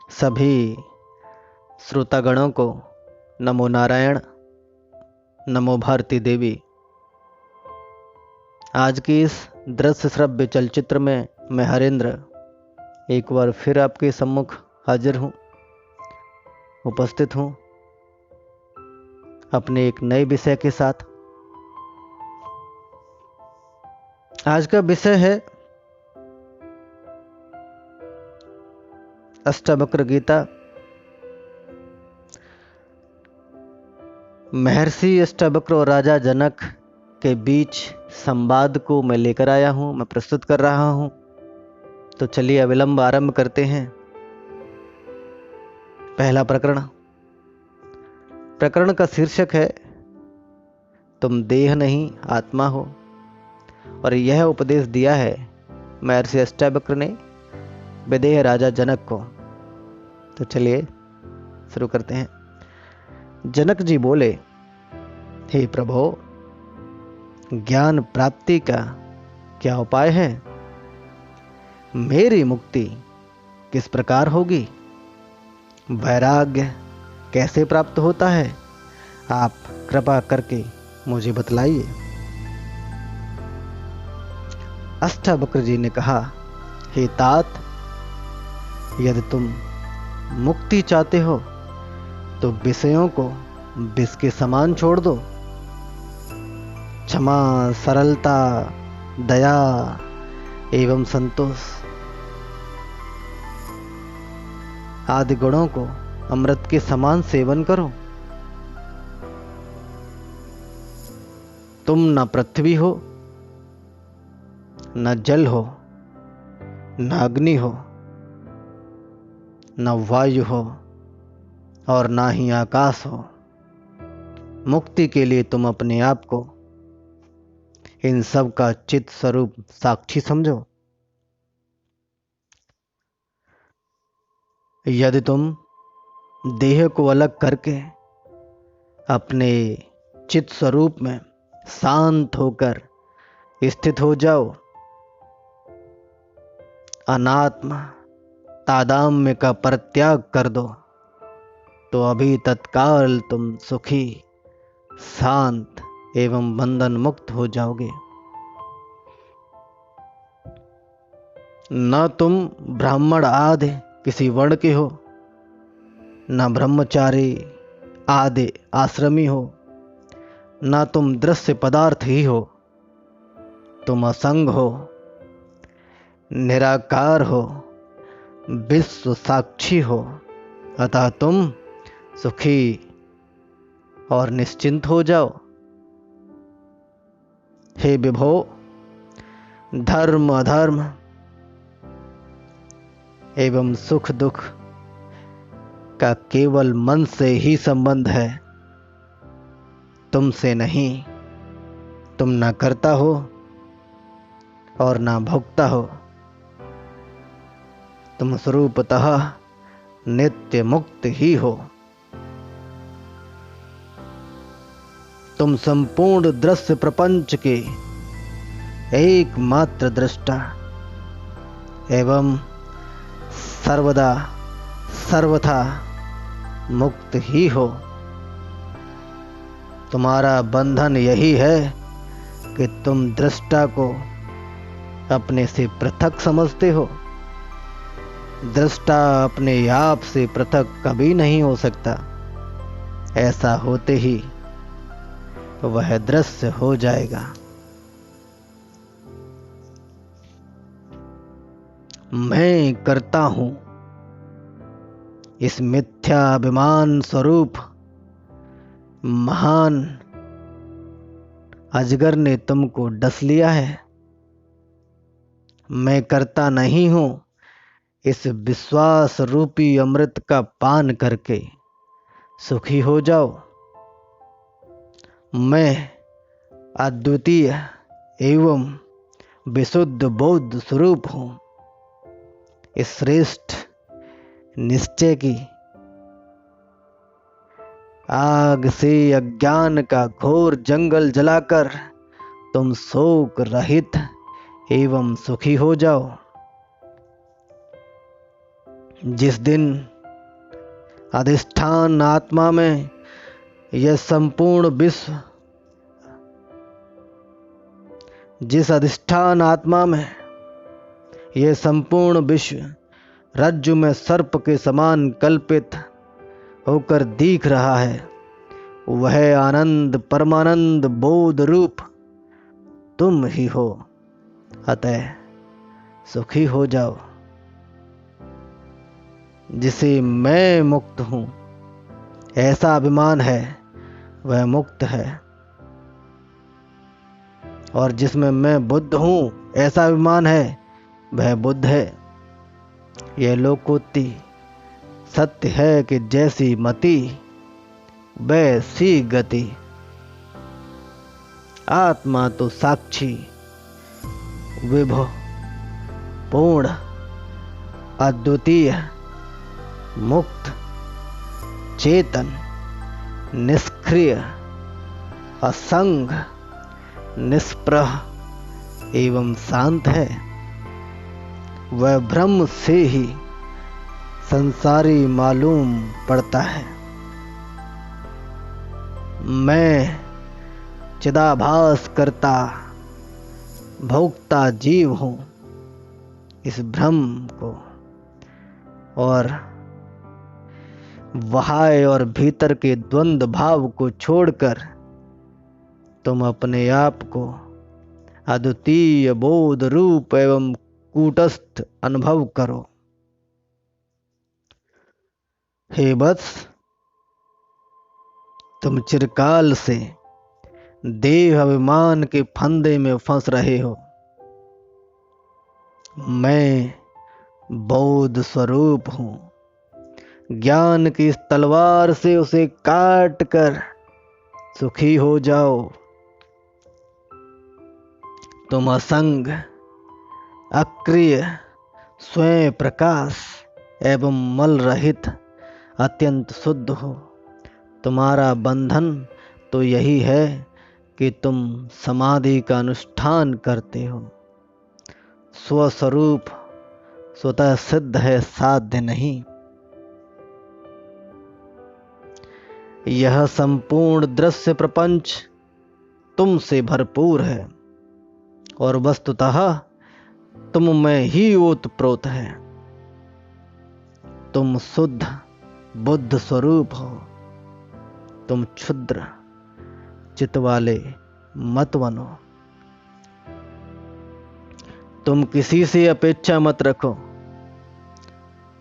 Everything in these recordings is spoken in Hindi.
सभी श्रोतागणों को नमो नारायण, नमो भारती देवी। आज की इस दृश्य श्रव्य चलचित्र में मैं हरेंद्र एक बार फिर आपके सम्मुख हाजिर हूँ, उपस्थित हूँ अपने एक नए विषय के साथ। आज का विषय है अष्टावक्र गीता। महर्षि अष्टावक्र और राजा जनक के बीच संवाद को मैं लेकर आया हूं, मैं प्रस्तुत कर रहा हूं। तो चलिए अविलंब आरंभ करते हैं। पहला प्रकरण का शीर्षक है तुम देह नहीं आत्मा हो, और यह उपदेश दिया है महर्षि अष्टावक्र ने विदेह राजा जनक को। तो चलिए शुरू करते हैं। जनक जी बोले, हे प्रभो, ज्ञान प्राप्ति का क्या उपाय है? मेरी मुक्ति किस प्रकार होगी? वैराग्य कैसे प्राप्त होता है? आप कृपा करके मुझे बतलाइए। अष्टावक्र जी ने कहा, हे तात, यदि तुम मुक्ति चाहते हो तो विषयों को विष के समान छोड़ दो। क्षमा, सरलता, दया एवं संतोष आदि गुणों को अमृत के समान सेवन करो। तुम न पृथ्वी हो, न जल हो, न अग्नि हो, न वायु हो, और ना ही आकाश हो। मुक्ति के लिए तुम अपने आप को इन सब का चित स्वरूप साक्षी समझो। यदि तुम देह को अलग करके अपने चित स्वरूप में शांत होकर स्थित हो जाओ, अनात्म तादात्म्य का परित्याग कर दो, तो अभी तत्काल तुम सुखी, शांत एवं बंधन मुक्त हो जाओगे। न तुम ब्राह्मण आदि किसी वर्ण के हो, न ब्रह्मचारी आदि आश्रमी हो, न तुम दृश्य पदार्थ ही हो। तुम असंग हो, निराकार हो, विश्व साक्षी हो। अतः तुम सुखी और निश्चिंत हो जाओ। हे विभो, धर्म अधर्म एवं सुख दुख का केवल मन से ही संबंध है, तुमसे नहीं। तुम ना करता हो और ना भोगता हो। तुम स्वरूपतः नित्य मुक्त ही हो। तुम संपूर्ण दृश्य प्रपंच के एकमात्र दृष्टा एवं सर्वदा सर्वथा मुक्त ही हो। तुम्हारा बंधन यही है कि तुम दृष्टा को अपने से पृथक समझते हो। दृष्टा अपने आप से पृथक कभी नहीं हो सकता। ऐसा होते ही वह दृश्य हो जाएगा। मैं करता हूं, इस मिथ्याभिमान स्वरूप महान अजगर ने तुमको डस लिया है। मैं करता नहीं हूं, इस विश्वास रूपी अमृत का पान करके सुखी हो जाओ। मैं अद्वितीय एवं विशुद्ध बौद्ध स्वरूप हूं। इस श्रेष्ठ निश्चय की आग से अज्ञान का घोर जंगल जलाकर तुम शोक रहित एवं सुखी हो जाओ। जिस दिन अधिष्ठान आत्मा में यह संपूर्ण विश्व, जिस अधिष्ठान आत्मा में यह संपूर्ण विश्व रज्जु में सर्प के समान कल्पित होकर दिख रहा है, वह आनंद परमानंद बोध रूप तुम ही हो। अतः सुखी हो जाओ। जिसे मैं मुक्त हूं ऐसा अभिमान है वह मुक्त है, और जिसमें मैं बुद्ध हूं ऐसा अभिमान है वह बुद्ध है। यह लोकोक्ति सत्य है कि जैसी मति वैसी गति। आत्मा तो साक्षी विभो पूर्ण अद्वितीय मुक्त चेतन निष्क्रिय असंग निष्प्रह एवं शांत है। वह ब्रह्म से ही संसारी मालूम पड़ता है। मैं चिदाभास करता भोक्ता जीव हूं इस ब्रह्म को, और बाह्य और भीतर के द्वंद्व भाव को छोड़कर तुम अपने आप को अद्वितीय बोध रूप एवं कूटस्थ अनुभव करो। हे वत्स, तुम चिरकाल से देह अभिमान के फंदे में फंस रहे हो। मैं बोध स्वरूप हूं। ज्ञान की इस तलवार से उसे काट कर सुखी हो जाओ। तुम असंग अक्रिय स्वयं प्रकाश एवं मल रहित अत्यंत शुद्ध हो। तुम्हारा बंधन तो यही है कि तुम समाधि का अनुष्ठान करते हो। स्वस्वरूप स्वतः सिद्ध है, साध्य नहीं। यह संपूर्ण दृश्य प्रपंच तुमसे भरपूर है और वस्तुतः तुम में ही ओतप्रोत है। तुम शुद्ध बुद्ध स्वरूप हो। तुम क्षुद्र चित्त वाले मत बनो। तुम किसी से अपेक्षा मत रखो।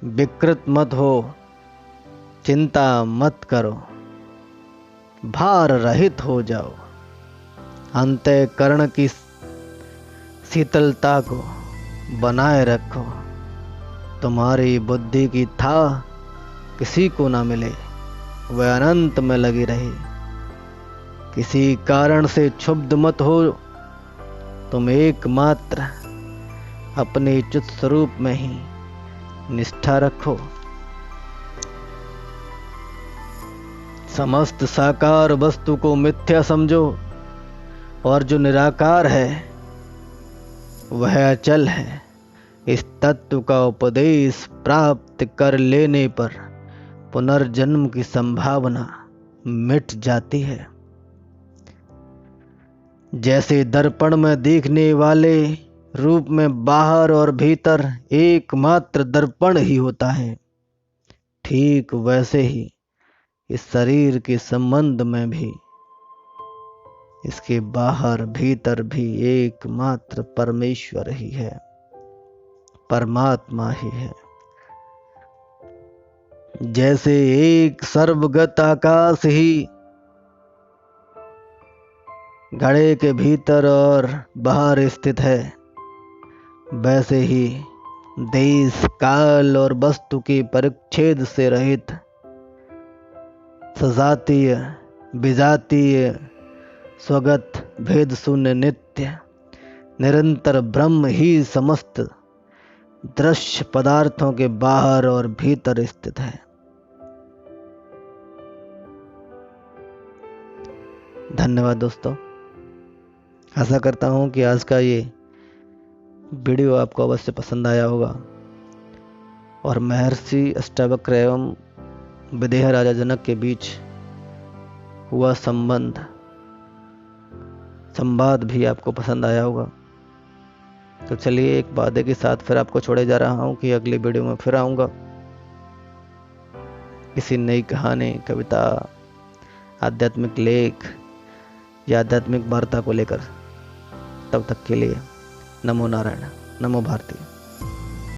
विकृत मत हो। चिंता मत करो। भार रहित हो जाओ। अंतःकरण की शीतलता को बनाए रखो। तुम्हारी बुद्धि की था किसी को ना मिले, वह अनंत में लगी रहे। किसी कारण से क्षुब्ध मत हो। तुम एकमात्र अपने चित स्वरूप में ही निष्ठा रखो। समस्त साकार वस्तु को मिथ्या समझो, और जो निराकार है वह अचल है। इस तत्व का उपदेश प्राप्त कर लेने पर पुनर्जन्म की संभावना मिट जाती है। जैसे दर्पण में देखने वाले रूप में बाहर और भीतर एकमात्र दर्पण ही होता है, ठीक वैसे ही इस शरीर के संबंध में भी इसके बाहर भीतर भी एकमात्र परमेश्वर ही है, परमात्मा ही है। जैसे एक सर्वगत आकाश ही घड़े के भीतर और बाहर स्थित है, वैसे ही देश काल और वस्तु के परिच्छेद से रहित सजातीय विजातीय स्वगत भेद शून्य नित्य निरंतर ब्रह्म ही समस्त दृश्य पदार्थों के बाहर और भीतर स्थित है। धन्यवाद दोस्तों। आशा करता हूं कि आज का ये वीडियो आपको अवश्य पसंद आया होगा, और महर्षि अष्टावक्र एवं विदेह राजा जनक के बीच हुआ संवाद भी आपको पसंद आया होगा। तो चलिए एक वादे के साथ फिर आपको छोड़े जा रहा हूँ कि अगली वीडियो में फिर आऊँगा किसी नई कहानी, कविता, आध्यात्मिक लेख या आध्यात्मिक वार्ता को लेकर। तब तक के लिए नमो नारायण, नमो भारती।